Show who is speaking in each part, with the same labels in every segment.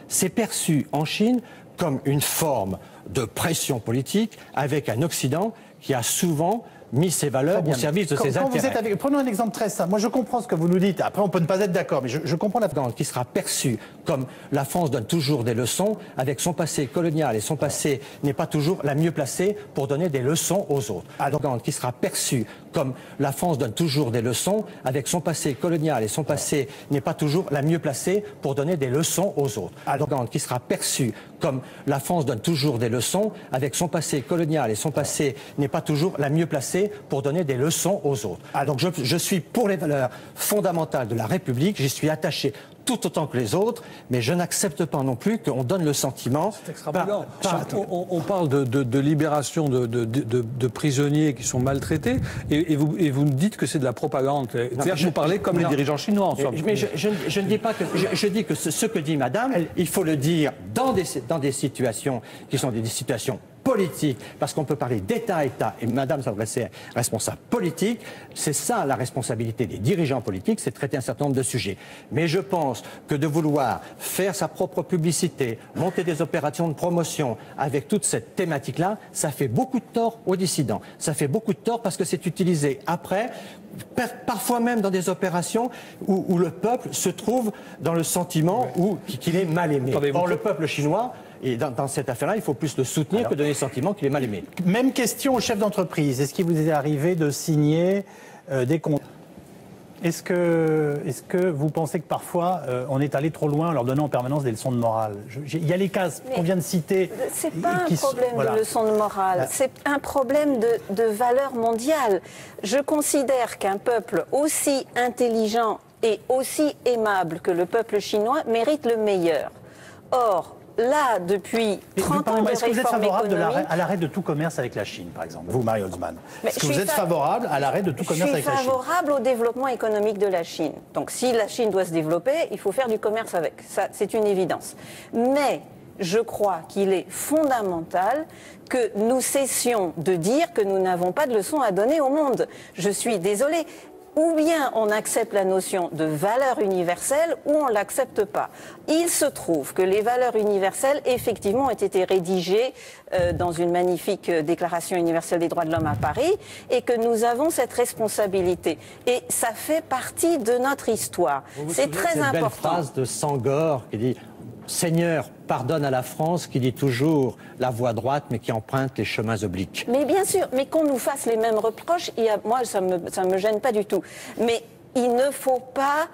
Speaker 1: c'est perçu en Chine comme une forme de pression politique avec un Occident qui a souvent mis ses valeurs au service de ses intérêts.
Speaker 2: Prenons un exemple très simple. Moi, je comprends ce que vous nous dites. Après, on peut ne pas être d'accord, mais je comprends la...
Speaker 1: Qui sera perçu comme la France donne toujours des leçons, avec son passé colonial, et son passé n'est pas toujours la mieux placée pour donner des leçons aux autres. Qui sera perçu comme la France donne toujours des leçons, avec son passé colonial, et son passé n'est pas toujours la mieux placée pour donner des leçons aux autres. Qui sera perçu comme la France donne toujours des leçons, avec son passé colonial, et son passé n'est pas toujours la mieux placée pour donner des leçons aux autres. Donc je suis pour les valeurs fondamentales de la République, j'y suis attaché tout autant que les autres, mais je n'accepte pas non plus qu'on donne le sentiment...
Speaker 3: C'est extravagant. On parle de libération de prisonniers qui sont maltraités, et vous nous dites que c'est de la propagande. C'est-à-dire que vous parlez comme les dirigeants chinois, en somme.
Speaker 1: Mais je ne dis pas que... Je dis que ce que dit Madame, il faut le dire dans des situations qui sont des situations politique, parce qu'on peut parler d'État à État, et Madame s'adressait responsable politique, c'est ça la responsabilité des dirigeants politiques, c'est de traiter un certain nombre de sujets. Mais je pense que de vouloir faire sa propre publicité, monter des opérations de promotion avec toute cette thématique-là, ça fait beaucoup de tort aux dissidents. Ça fait beaucoup de tort parce que c'est utilisé après, parfois même dans des opérations où le peuple se trouve dans le sentiment qu'il est mal aimé. Or, le peuple chinois, et dans cette affaire-là, il faut plus le soutenir que donner le sentiment qu'il est mal aimé.
Speaker 2: Même question au chef d'entreprise. Est-ce qu'il vous est arrivé de signer des contrats? Est-ce que vous pensez que parfois on est allé trop loin en leur donnant en permanence des leçons de morale? Il y a les cas qu'on vient de citer.
Speaker 4: C'est pas un problème de leçons de morale, c'est un problème de valeur mondiale. Je considère qu'un peuple aussi intelligent et aussi aimable que le peuple chinois mérite le meilleur. Or, là, depuis 30 ans de
Speaker 2: Est-ce que vous êtes favorable à l'arrêt de tout commerce avec la Chine, par exemple, vous, Marie Holtzmann? Est-ce que vous êtes favorable à l'arrêt de tout commerce avec la Chine?
Speaker 4: Je suis favorable au développement économique de la Chine. Donc, si la Chine doit se développer, il faut faire du commerce avec. Ça, c'est une évidence. Mais je crois qu'il est fondamental que nous cessions de dire que nous n'avons pas de leçons à donner au monde. Je suis désolée. Ou bien on accepte la notion de valeur universelle, ou on ne l'accepte pas. Il se trouve que les valeurs universelles, effectivement, ont été rédigées dans une magnifique déclaration universelle des droits de l'homme à Paris, et que nous avons cette responsabilité. Et ça fait partie de notre histoire. C'est très important.
Speaker 1: Belle phrase de Senghor qui dit « Seigneur, pardonne à la France qui dit toujours la voie droite mais qui emprunte les chemins obliques. »
Speaker 4: Mais bien sûr, mais qu'on nous fasse les mêmes reproches, moi ça me gêne pas du tout. Mais il ne faut pas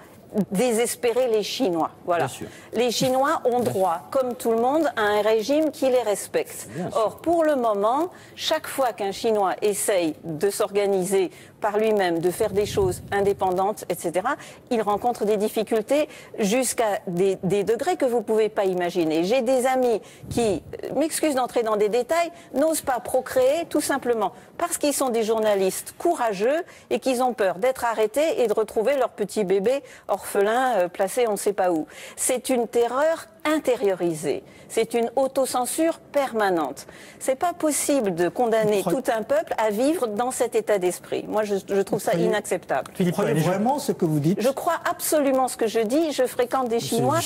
Speaker 4: désespérer les Chinois. Voilà. Les Chinois ont droit, comme tout le monde, à un régime qui les respecte. Or, pour le moment, chaque fois qu'un Chinois essaye de s'organiser par lui-même, de faire des choses indépendantes, etc., il rencontre des difficultés jusqu'à des degrés que vous ne pouvez pas imaginer. J'ai des amis qui, m'excusent d'entrer dans des détails, n'osent pas procréer tout simplement parce qu'ils sont des journalistes courageux et qu'ils ont peur d'être arrêtés et de retrouver leur petit bébé orphelin placé on ne sait pas où. C'est une terreur intériorisée. C'est une autocensure permanente. C'est pas possible de condamner tout un peuple à vivre dans cet état d'esprit. Moi, je trouve ça inacceptable.
Speaker 5: Vous croyez vraiment ce que vous dites?
Speaker 4: Je crois absolument ce que je dis. Je fréquente des Chinois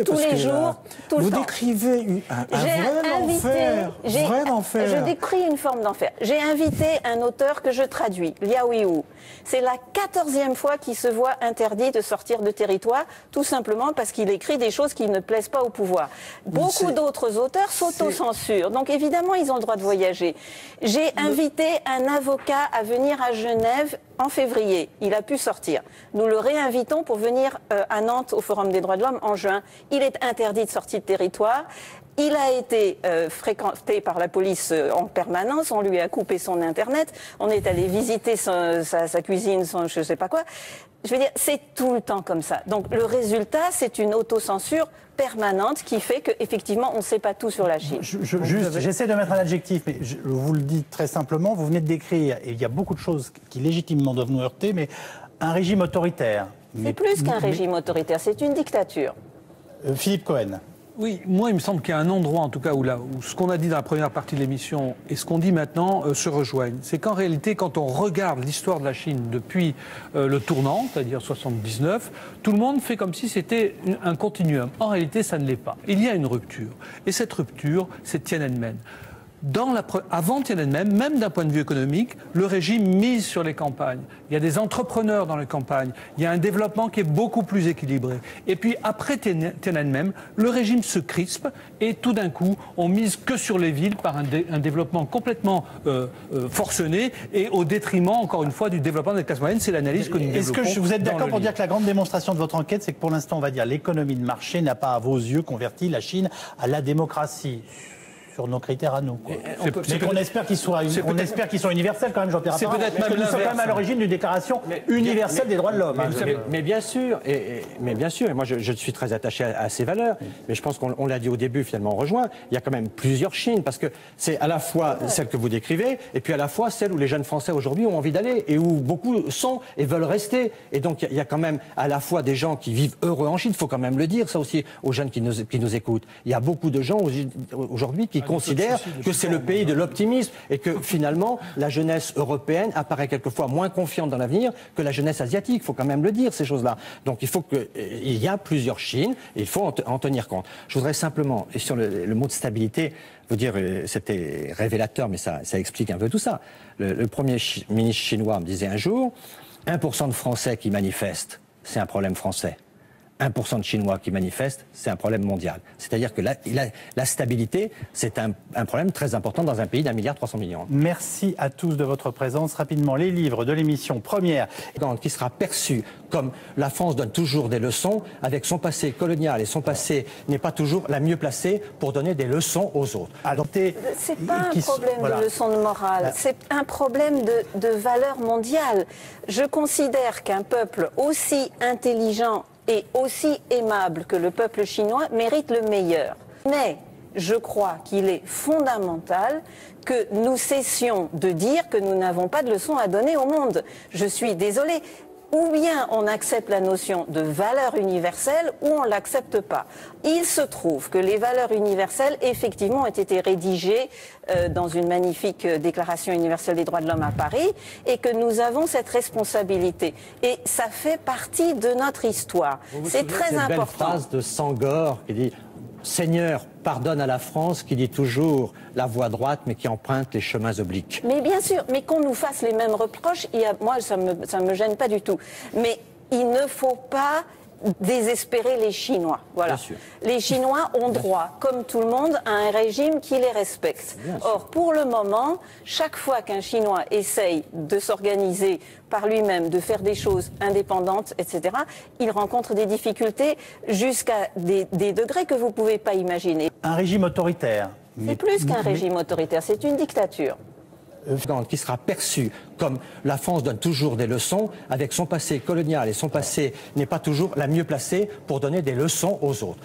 Speaker 4: tous les jours, tout le temps.
Speaker 5: Vous décrivez un vrai enfer.
Speaker 4: Je décris une forme d'enfer. J'ai invité un auteur que je traduis, Liao Yiwu. C'est la 14e fois qu'il se voit interdit de sortir de territoire, tout simplement parce qu'il écrit des choses qui ne plaisent pas au pouvoir. Beaucoup d'autres auteurs s'autocensurent. Donc évidemment, ils ont le droit de voyager. J'ai invité un avocat à venir à Genève en février. Il a pu sortir. Nous le réinvitons pour venir à Nantes au Forum des droits de l'homme en juin. Il est interdit de sortie de territoire. Il a été fréquenté par la police en permanence. On lui a coupé son Internet. On est allé visiter sa cuisine, je ne sais pas quoi. Je veux dire, c'est tout le temps comme ça. Donc le résultat, c'est une autocensure permanente qui fait qu'effectivement, on ne sait pas tout sur la Chine.
Speaker 2: J'essaie de mettre un adjectif, mais je vous le dis très simplement. Vous venez de décrire, et il y a beaucoup de choses qui légitimement doivent nous heurter, mais un régime autoritaire.
Speaker 4: C'est plus qu'un régime autoritaire, c'est une dictature.
Speaker 2: Philippe Cohen.
Speaker 3: Oui, moi il me semble qu'il y a un endroit en tout cas où ce qu'on a dit dans la première partie de l'émission et ce qu'on dit maintenant se rejoignent. C'est qu'en réalité quand on regarde l'histoire de la Chine depuis le tournant, c'est-à-dire 79, tout le monde fait comme si c'était un continuum. En réalité ça ne l'est pas. Il y a une rupture. Et cette rupture, c'est Tiananmen. Avant Tiananmen, même d'un point de vue économique, le régime mise sur les campagnes. Il y a des entrepreneurs dans les campagnes. Il y a un développement qui est beaucoup plus équilibré. Et puis après Tiananmen, le régime se crispe et tout d'un coup, on mise que sur les villes par un développement complètement forcené et au détriment, encore une fois, du développement des classes moyennes. C'est l'analyse que nous développons.
Speaker 2: Est-ce que vous êtes d'accord pour dire que la grande démonstration de votre enquête, c'est que pour l'instant, on va dire l'économie de marché n'a pas, à vos yeux, converti la Chine à la démocratie ? Sur nos critères à nous. Mais qu'on espère qu'ils soient universels quand même, Jean-Pierre Raffarin.
Speaker 3: C'est peut-être
Speaker 2: même l'inverse. Nous sommes quand même à l'origine d'une déclaration universelle des droits de l'homme.
Speaker 1: Mais bien sûr, et moi je suis très attaché à ces valeurs, mais je pense qu'on l'a dit au début, finalement on rejoint, il y a quand même plusieurs Chines, parce que c'est à la fois celle que vous décrivez, et puis à la fois celle où les jeunes Français aujourd'hui ont envie d'aller, et où beaucoup sont et veulent rester. Et donc il y a quand même à la fois des gens qui vivent heureux en Chine, il faut quand même le dire, ça aussi aux jeunes qui nous écoutent. Il y a beaucoup de gens aujourd'hui qui considèrent que c'est le pays de l'optimisme et que finalement la jeunesse européenne apparaît quelquefois moins confiante dans l'avenir que la jeunesse asiatique. Il faut quand même le dire, ces choses-là. Donc il y a plusieurs Chines et il faut en tenir compte. Je voudrais simplement, et sur le mot de stabilité, vous dire, c'était révélateur, mais ça explique un peu tout ça. Le premier ministre chinois me disait un jour, 1% de Français qui manifestent, c'est un problème français. 1% de Chinois qui manifestent, c'est un problème mondial. C'est-à-dire que la stabilité, c'est un problème très important dans un pays d'1,3 milliard.
Speaker 2: Merci à tous de votre présence. Rapidement, les livres de l'émission première.
Speaker 1: Qui sera perçu comme la France donne toujours des leçons, avec son passé colonial, et son passé n'est pas toujours la mieux placée pour donner des leçons aux autres.
Speaker 4: C'est pas un problème de leçon de morale, c'est un problème de valeur mondiale. Je considère qu'un peuple aussi intelligent et aussi aimable que le peuple chinois mérite le meilleur. Mais je crois qu'il est fondamental que nous cessions de dire que nous n'avons pas de leçons à donner au monde. Je suis désolée. Ou bien on accepte la notion de valeur universelle ou on ne l'accepte pas. Il se trouve que les valeurs universelles, effectivement, ont été rédigées dans une magnifique déclaration universelle des droits de l'homme à Paris et que nous avons cette responsabilité. Et ça fait partie de notre histoire. C'est très important.
Speaker 1: Belle phrase de Senghor qui dit « Seigneur, pardonne à la France qui dit toujours la voie droite mais qui emprunte les chemins obliques ».
Speaker 4: Mais bien sûr, mais qu'on nous fasse les mêmes reproches, moi ça me gêne pas du tout. Mais il ne faut pas désespérer les Chinois. Voilà. Les Chinois ont droit, comme tout le monde, à un régime qui les respecte. Or, pour le moment, chaque fois qu'un Chinois essaye de s'organiser par lui-même, de faire des choses indépendantes, etc., il rencontre des difficultés jusqu'à des degrés que vous ne pouvez pas imaginer.
Speaker 2: Un régime autoritaire.
Speaker 4: C'est plus qu'un régime autoritaire, c'est une dictature.
Speaker 1: Qui sera perçu comme la France donne toujours des leçons, avec son passé colonial, et son passé n'est pas toujours la mieux placée pour donner des leçons aux autres.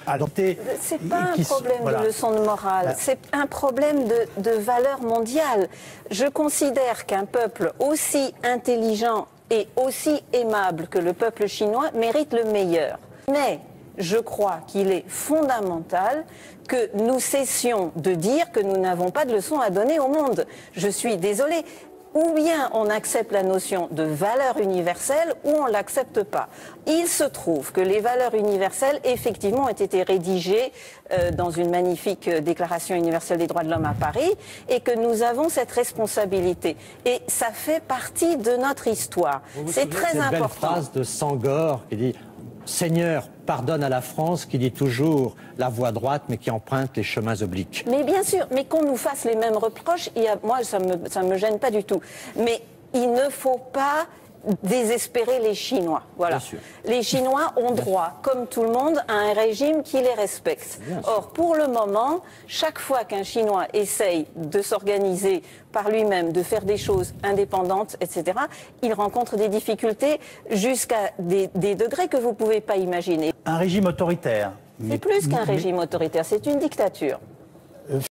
Speaker 4: C'est pas un problème de leçon de morale, c'est un problème de valeur mondiale. Je considère qu'un peuple aussi intelligent et aussi aimable que le peuple chinois mérite le meilleur. Mais je crois qu'il est fondamental que nous cessions de dire que nous n'avons pas de leçons à donner au monde. Je suis désolée. Ou bien on accepte la notion de valeur universelle ou on ne l'accepte pas. Il se trouve que les valeurs universelles, effectivement, ont été rédigées dans une magnifique déclaration universelle des droits de l'homme à Paris et que nous avons cette responsabilité. Et ça fait partie de notre histoire. C'est très important.
Speaker 1: Belle phrase de Senghor qui dit « Seigneur, pardonne à la France qui dit toujours la voie droite mais qui emprunte les chemins obliques ».
Speaker 4: Mais bien sûr, mais qu'on nous fasse les mêmes reproches, moi ça me gêne pas du tout. Mais il ne faut pas désespérer les Chinois. Voilà. Les Chinois ont droit, comme tout le monde, à un régime qui les respecte. Or, pour le moment, chaque fois qu'un Chinois essaye de s'organiser par lui-même, de faire des choses indépendantes, etc., il rencontre des difficultés jusqu'à des degrés que vous ne pouvez pas imaginer.
Speaker 2: Un régime autoritaire.
Speaker 4: C'est plus qu'un régime autoritaire, c'est une dictature.